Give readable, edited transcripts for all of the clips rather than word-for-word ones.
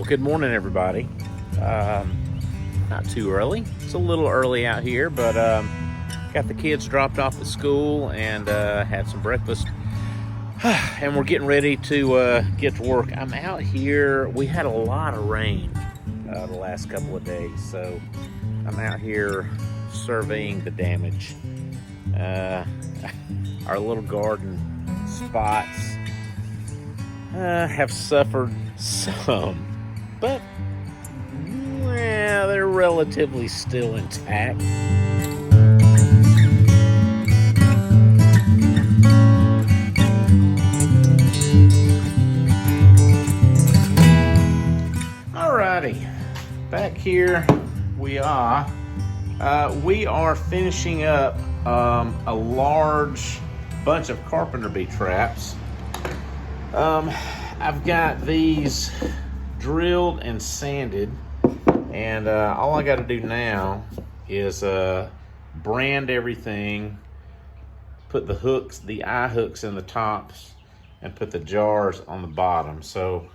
Well, good morning, everybody. Not too early. It's a little early out here, but got the kids dropped off at school and had some breakfast. And we're getting ready to get to work. I'm out here. We had a lot of rain the last couple of days, so I'm out here surveying the damage. Our little garden spots have suffered some, but well, they're relatively still intact. Alrighty, back here we are. We are finishing up a large bunch of Carpenter Bee Traps. I've got these drilled and sanded, and all I got to do now is brand everything, put the hooks, the eye hooks in the tops, and put the jars on the bottom. So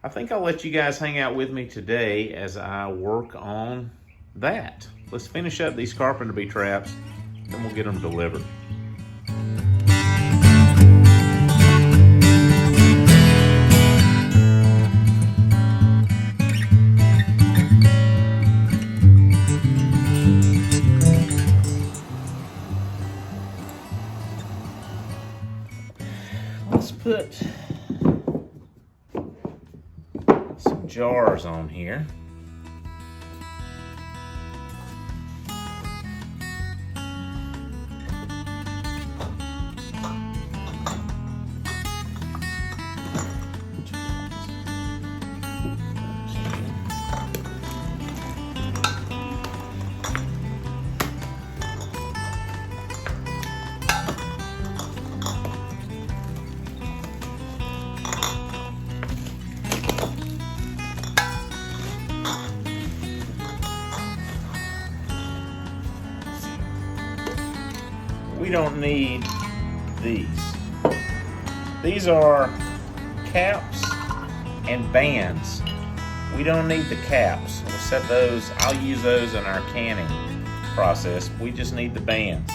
I think I'll let you guys hang out with me today as I work on that. Let's finish up these Carpenter Bee Traps, then we'll get them delivered. Let's put some jars on here. We don't need these. These are caps and bands. We don't need the caps. We'll set those, I'll use those in our canning process. We just need the bands.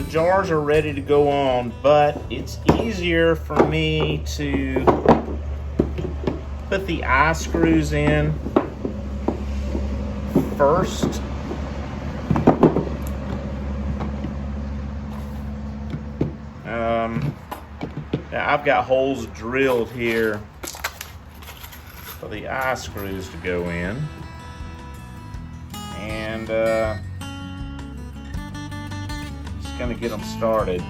Jars are ready to go on, but it's easier for me to put the eye screws in first. Now I've got holes drilled here for the eye screws to go in, and going to get them started.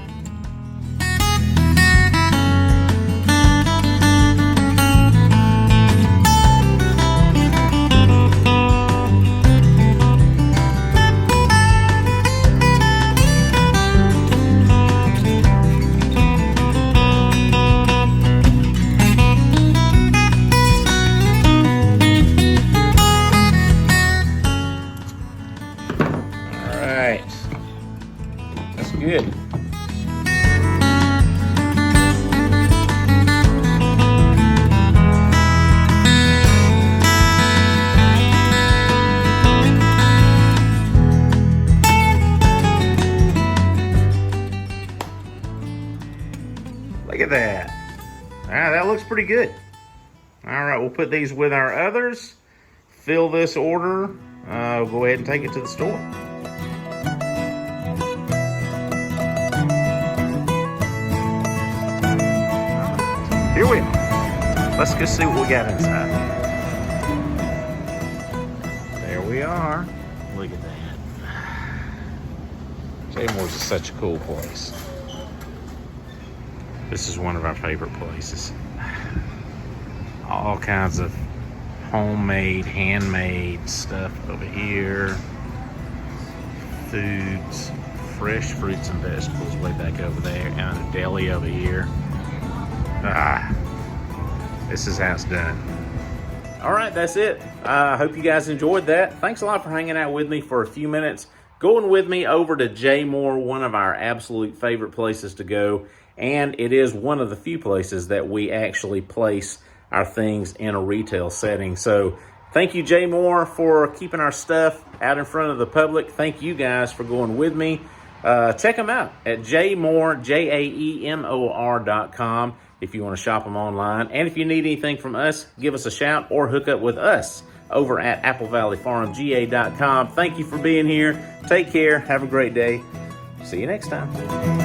All right. That's good. Look at that. All right, that looks pretty good. All right, we'll put these with our others, fill this order. We'll go ahead and take it to the store. let's go see what we got inside. There we are. Look at that. Jay Moore's is such a cool place. This is one of our favorite places. All kinds of homemade, handmade stuff over here. Foods, fresh fruits and vegetables way back over there, and a deli over here. This is how it's done. All right, that's it. I hope you guys enjoyed that. Thanks a lot for hanging out with me for a few minutes. Going with me over to J Moore, one of our absolute favorite places to go. And it is one of the few places that we actually place our things in a retail setting. So thank you, J Moore, for keeping our stuff out in front of the public. Thank you guys for going with me. Check them out at jmore, JAEMOR.com if you want to shop them online. And if you need anything from us, give us a shout or hook up with us over at applevalleyfarmga.com. Thank you for being here. Take care. Have a great day. See you next time.